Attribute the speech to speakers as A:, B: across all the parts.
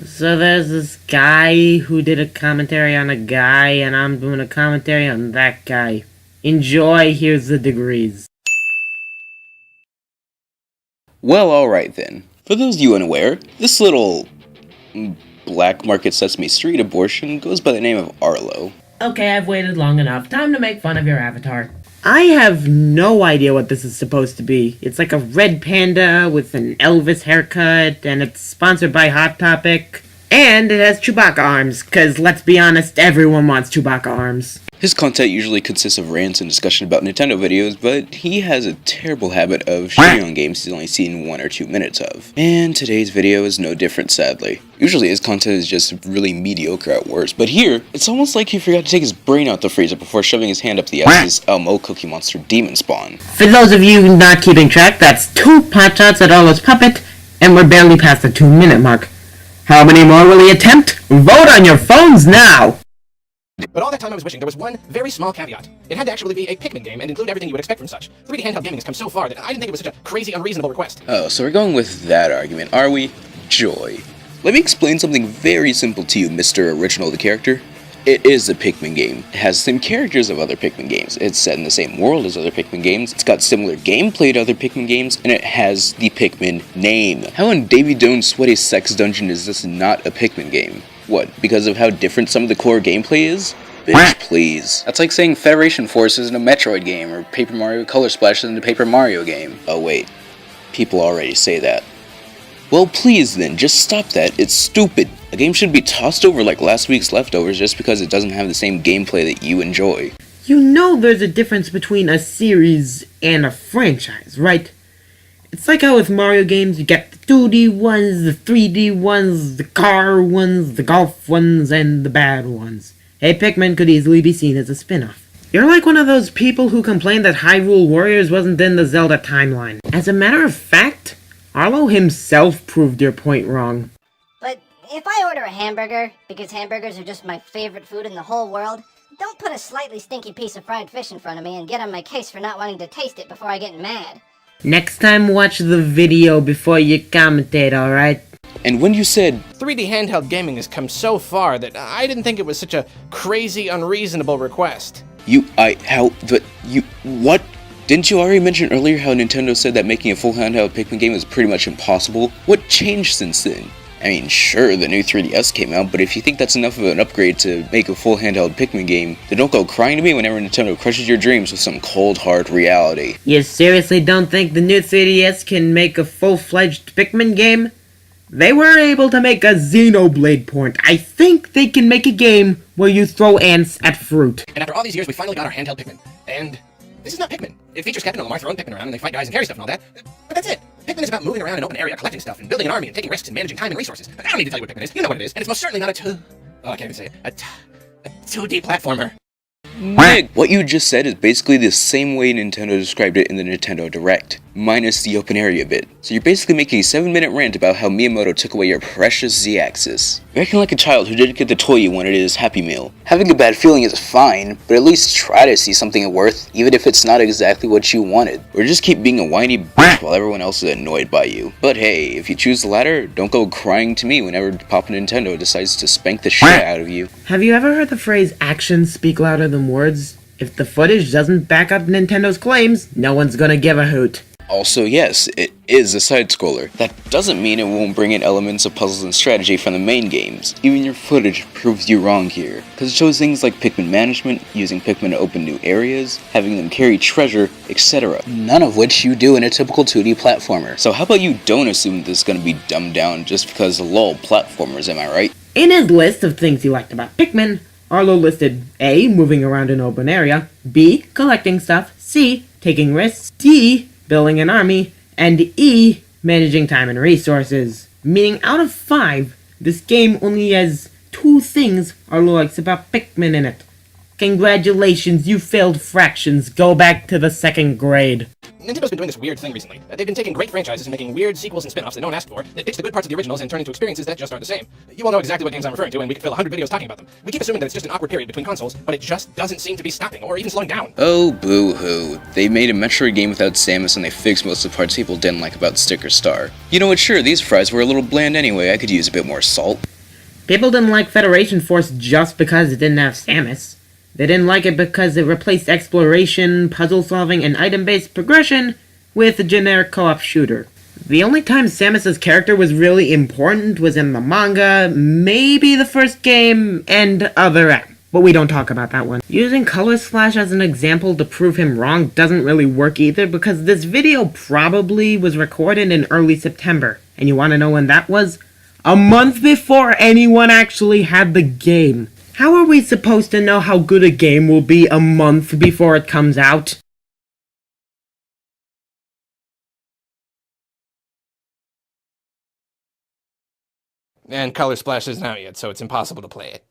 A: So there's this guy who did a commentary on a guy, and I'm doing a commentary on that guy. Enjoy, here's the degrees.
B: Well, alright then. For those of you unaware, this little black market Sesame Street abortion goes by the name of Arlo.
A: Okay, I've waited long enough. Time to make fun of your avatar. I have no idea what this is supposed to be. It's like a red panda with an Elvis haircut, and it's sponsored by Hot Topic. And it has Chewbacca arms, cause let's be honest, everyone wants Chewbacca arms.
B: His content usually consists of rants and discussion about Nintendo videos, but he has a terrible habit of shitting on games he's only seen 1 or 2 minutes of. And today's video is no different, sadly. Usually his content is just really mediocre at worst, but here, it's almost like he forgot to take his brain out the freezer before shoving his hand up the ass of his Elmo Cookie Monster Demon Spawn.
A: For those of you not keeping track, that's 2 potshots at Arlo's puppet, and we're barely past the 2-minute mark. How many more will he attempt? Vote on your phones now!
C: But all that time I was wishing there was one very small caveat. It had to actually be a Pikmin game and include everything you would expect from such. 3D handheld gaming has come so far that I didn't think it was such a crazy, unreasonable request.
B: Oh, so we're going with that argument, are we? Joy. Let me explain something very simple to you, Mr. Original the character. It is a Pikmin game. It has the same characters of other Pikmin games. It's set in the same world as other Pikmin games. It's got similar gameplay to other Pikmin games, and it has the Pikmin name. How in Davy Jones' Sweaty Sex Dungeon is this not a Pikmin game? What, because of how different some of the core gameplay is? Bitch, please. That's like saying Federation Force isn't a Metroid game, or Paper Mario Color Splash isn't a Paper Mario game. Oh wait, people already say that. Well please then, just stop that, it's stupid. A game shouldn't be tossed over like last week's leftovers just because it doesn't have the same gameplay that you enjoy.
A: You know there's a difference between a series and a franchise, right? It's like how with Mario games you get the 2D ones, the 3D ones, the car ones, the golf ones, and the bad ones. Hey, Pikmin could easily be seen as a spin-off. You're like one of those people who complained that Hyrule Warriors wasn't in the Zelda timeline. As a matter of fact, Arlo himself proved your point wrong.
D: But if I order a hamburger, because hamburgers are just my favorite food in the whole world, don't put a slightly stinky piece of fried fish in front of me and get on my case for not wanting to taste it before I get mad.
A: Next time watch the video before you commentate, alright?
B: And when you said
C: 3D handheld gaming has come so far that I didn't think it was such a crazy, unreasonable request.
B: what? Didn't you already mention earlier how Nintendo said that making a full handheld Pikmin game is pretty much impossible? What changed since then? I mean, sure, the new 3DS came out, but if you think that's enough of an upgrade to make a full handheld Pikmin game, then don't go crying to me whenever Nintendo crushes your dreams with some cold, hard reality.
A: You seriously don't think the new 3DS can make a full-fledged Pikmin game? They were able to make a Xenoblade port. I think they can make a game where you throw ants at fruit.
C: And after all these years, we finally got our handheld Pikmin. And this is not Pikmin. It features Captain Olimar throwing Pikmin around and they fight guys and carry stuff and all that. But that's it. Pikmin is about moving around an open area, collecting stuff, and building an army, and taking risks, and managing time and resources. I don't need to tell you what Pikmin is. You know what it is. And it's most certainly not I can't even say it. A 2D platformer.
B: Nick, what you just said is basically the same way Nintendo described it in the Nintendo Direct, minus the open area bit. So you're basically making a 7-minute rant about how Miyamoto took away your precious Z-axis. You're acting like a child who didn't get the toy you wanted at his Happy Meal. Having a bad feeling is fine, but at least try to see something of worth, even if it's not exactly what you wanted. Or just keep being a whiny bitch while everyone else is annoyed by you. But hey, if you choose the latter, don't go crying to me whenever Papa Nintendo decides to spank the shit out of you.
A: Have you ever heard the phrase, actions speak louder than words? If the footage doesn't back up Nintendo's claims, no one's gonna give a hoot.
B: Also, yes, it is a side-scroller. That doesn't mean it won't bring in elements of puzzles and strategy from the main games. Even your footage proves you wrong here, because it shows things like Pikmin management, using Pikmin to open new areas, having them carry treasure, etc. None of which you do in a typical 2D platformer. So how about you don't assume this is going to be dumbed down just because lol platformers, am I right?
A: In his list of things he liked about Pikmin, Arlo listed A. Moving around an open area, B. Collecting stuff, C. Taking risks, D. Building an army, and E. Managing time and resources. Meaning out of 5, this game only has 2 things Arlo likes about Pikmin in it. Congratulations, you failed fractions. Go back to the 2nd grade.
C: Nintendo's been doing this weird thing recently. They've been taking great franchises and making weird sequels and spin-offs that no one asked for, that ditch the good parts of the originals and turn into experiences that just aren't the same. You all know exactly what games I'm referring to, and we could fill 100 videos talking about them. We keep assuming that it's just an awkward period between consoles, but it just doesn't seem to be stopping, or even slowing down.
B: Oh, boo-hoo. They made a Metroid game without Samus, and they fixed most of the parts people didn't like about Sticker Star. You know what, sure, these fries were a little bland anyway, I could use a bit more salt.
A: People didn't like Federation Force just because it didn't have Samus. They didn't like it because it replaced exploration, puzzle solving, and item-based progression with a generic co-op shooter. The only time Samus's character was really important was in the manga, maybe the first game, and other apps. But we don't talk about that one. Using Color Slash as an example to prove him wrong doesn't really work either, because this video probably was recorded in early September. And you want to know when that was? A month before anyone actually had the game. How are we supposed to know how good a game will be a month before it comes out?
C: And Color Splash isn't out yet, so it's impossible to play it.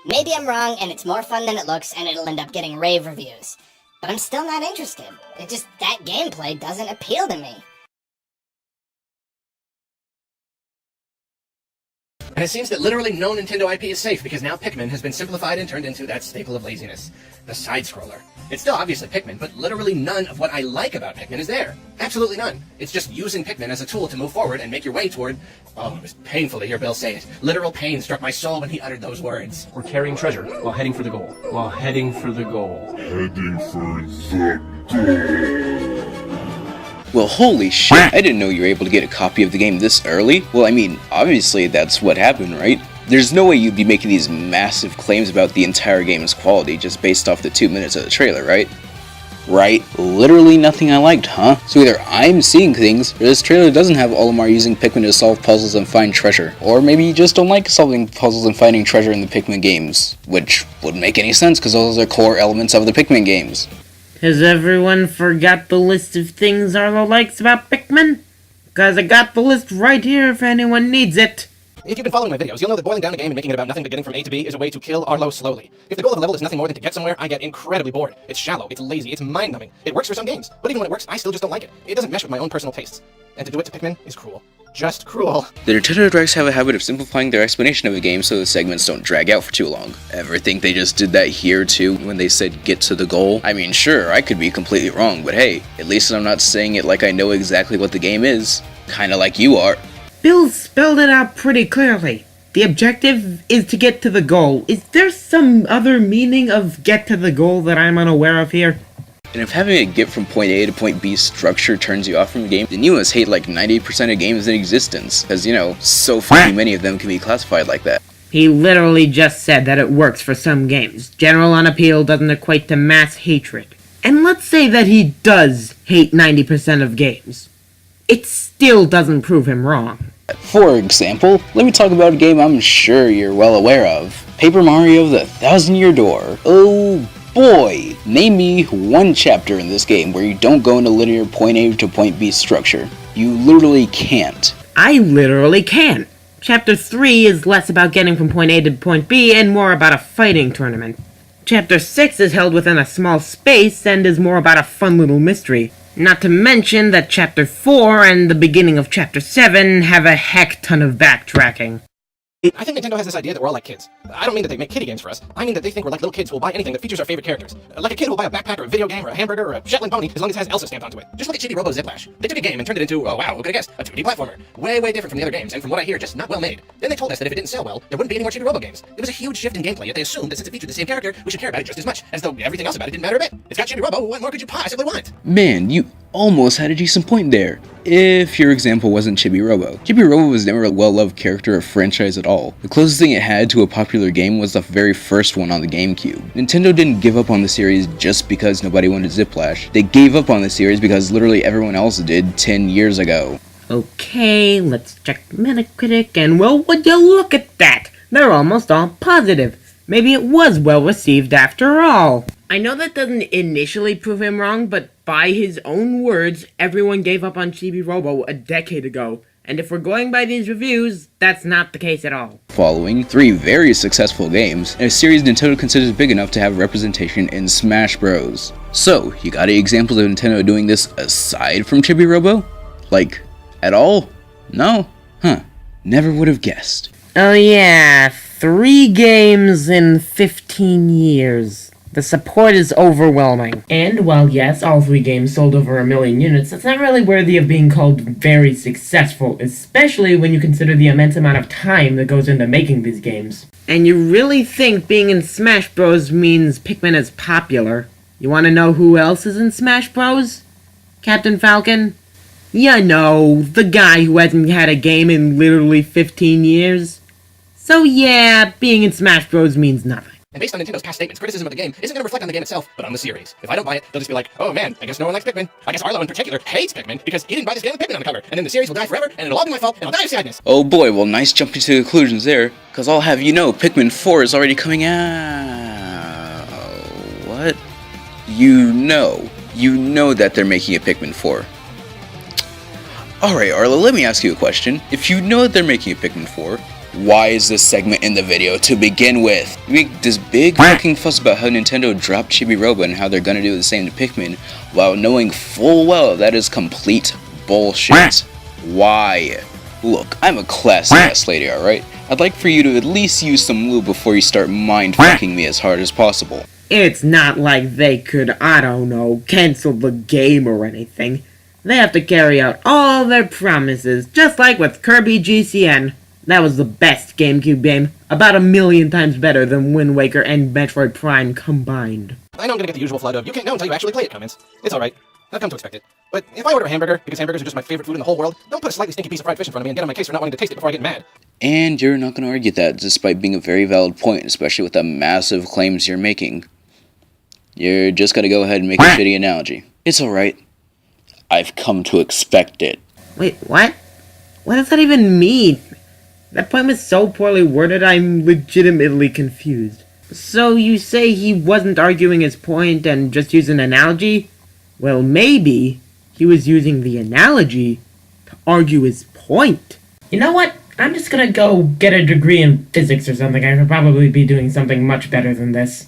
D: Maybe I'm wrong and it's more fun than it looks and it'll end up getting rave reviews. But I'm still not interested. That gameplay doesn't appeal to me.
C: And it seems that literally no Nintendo IP is safe, because now Pikmin has been simplified and turned into that staple of laziness, the side-scroller. It's still obviously Pikmin, but literally none of what I like about Pikmin is there. Absolutely none. It's just using Pikmin as a tool to move forward and make your way toward... Oh, it was painful to hear Bill say it. Literal pain struck my soul when he uttered those words.
E: We're carrying treasure while heading for the goal. While heading for the goal.
F: Heading for the goal.
B: Well, holy shit, I didn't know you were able to get a copy of the game this early. Well, I mean, obviously that's what happened, right? There's no way you'd be making these massive claims about the entire game's quality just based off the 2 minutes of the trailer, right? Right? Literally nothing I liked, huh? So either I'm seeing things, or this trailer doesn't have Olimar using Pikmin to solve puzzles and find treasure. Or maybe you just don't like solving puzzles and finding treasure in the Pikmin games. Which wouldn't make any sense, because those are core elements of the Pikmin games.
A: Has everyone forgot the list of things Arlo likes about Pikmin? Cause I got the list right here if anyone needs it.
C: If you've been following my videos, you'll know that boiling down a game and making it about nothing but getting from A to B is a way to kill Arlo slowly. If the goal of a level is nothing more than to get somewhere, I get incredibly bored. It's shallow, it's lazy, it's mind-numbing. It works for some games, but even when it works, I still just don't like it. It doesn't mesh with my own personal tastes. And to do it to Pikmin is cruel. Just cruel.
B: The Nintendo Directs have a habit of simplifying their explanation of a game so the segments don't drag out for too long. Ever think they just did that here too when they said get to the goal? I mean, sure, I could be completely wrong, but hey, at least I'm not saying it like I know exactly what the game is. Kinda like you are.
A: Bill spelled it out pretty clearly. The objective is to get to the goal. Is there some other meaning of get to the goal that I'm unaware of here?
B: And if having a get from point A to point B structure turns you off from the game, then you must hate like 90% of games in existence, because, you know, so fucking many of them can be classified like that.
A: He literally just said that it works for some games. General unappeal doesn't equate to mass hatred. And let's say that he does hate 90% of games. It still doesn't prove him wrong.
B: For example, let me talk about a game I'm sure you're well aware of. Paper Mario: The Thousand-Year Door. Oh boy! Name me one chapter in this game where you don't go in a linear point A to point B structure. You literally can't.
A: I literally can. Chapter 3 is less about getting from point A to point B and more about a fighting tournament. Chapter 6 is held within a small space and is more about a fun little mystery. Not to mention that Chapter 4 and the beginning of Chapter 7 have a heck ton of backtracking.
C: I think Nintendo has this idea that we're all like kids. I don't mean that they make kiddie games for us. I mean that they think we're like little kids who will buy anything that features our favorite characters. Like a kid who will buy a backpack or a video game or a hamburger or a Shetland pony as long as it has Elsa stamped onto it. Just look at Chibi Robo Ziplash. They took a game and turned it into, oh wow, who could have guessed, a 2D platformer. Way different from the other games, and from what I hear, just not well made. Then they told us that if it didn't sell well, there wouldn't be any more Chibi Robo games. It was a huge shift in gameplay, yet they assumed that since it featured the same character, we should care about it just as much, as though everything else about it didn't matter a bit. It's got Chibi Robo, what more could you possibly want?
B: Man, you almost had a decent point there. If your example wasn't Chibi Robo. Chibi Robo was never a well-loved character or franchise at all. The closest thing it had to a popular game was the very first one on the GameCube. Nintendo didn't give up on the series just because nobody wanted Ziplash. They gave up on the series because literally everyone else did 10 years ago.
A: Okay, let's check Metacritic, and well, would you look at that? They're almost all positive. Maybe it was well received after all. I know that doesn't initially prove him wrong, but by his own words, everyone gave up on Chibi Robo a decade ago. And if we're going by these reviews, that's not the case at all.
B: Following 3 very successful games, and a series Nintendo considers big enough to have representation in Smash Bros. So, you got any examples of Nintendo doing this aside from Chibi Robo? Like, at all? No? Huh. Never would have guessed.
A: Oh yeah, 3 games in 15 years. The support is overwhelming. And while yes, all 3 games sold over 1 million units, that's not really worthy of being called very successful, especially when you consider the immense amount of time that goes into making these games. And you really think being in Smash Bros. Means Pikmin is popular? You wanna know who else is in Smash Bros? Captain Falcon? You know, the guy who hasn't had a game in literally 15 years. So yeah, being in Smash Bros. Means nothing.
C: And based on Nintendo's past statements, criticism of the game isn't going to reflect on the game itself, but on the series. If I don't buy it, they'll just be like, oh man, I guess no one likes Pikmin. I guess Arlo in particular hates Pikmin because he didn't buy this game with Pikmin on the cover. And then the series will die forever, and it'll all be my fault, and I'll die of sadness.
B: Oh boy, well nice jumping to conclusions there, cause I'll have you know Pikmin 4 is already coming out. What? You know that they're making a Pikmin 4. Alright Arlo, let me ask you a question. If you know that they're making a Pikmin 4, why is this segment in the video to begin with? You make this big fucking fuss about how Nintendo dropped Chibi Robo and how they're gonna do the same to Pikmin, while knowing full well that is complete bullshit. Why? Look, I'm a classy ass lady, alright? I'd like for you to at least use some lube before you start mind-fucking me as hard as possible.
A: It's not like they could, I don't know, cancel the game or anything. They have to carry out all their promises, just like with Kirby GCN. That was the best GameCube game, about 1 million times better than Wind Waker and Metroid Prime combined.
C: I know I'm gonna get the usual flood of, you can't know until you actually play it comments. It's alright. I've come to expect it. But if I order a hamburger, because hamburgers are just my favorite food in the whole world, don't put a slightly stinky piece of fried fish in front of me and get on my case for not wanting to taste it before I get mad.
B: And you're not gonna argue that, despite being a very valid point, especially with the massive claims you're making. You're just gonna go ahead and make a shitty analogy. It's alright. I've come to expect it.
A: Wait, what? What does that even mean? That point was so poorly worded, I'm legitimately confused. So you say he wasn't arguing his point and just used an analogy? Well, maybe he was using the analogy to argue his point. You know what? I'm just gonna go get a degree in physics or something. I should probably be doing something much better than this.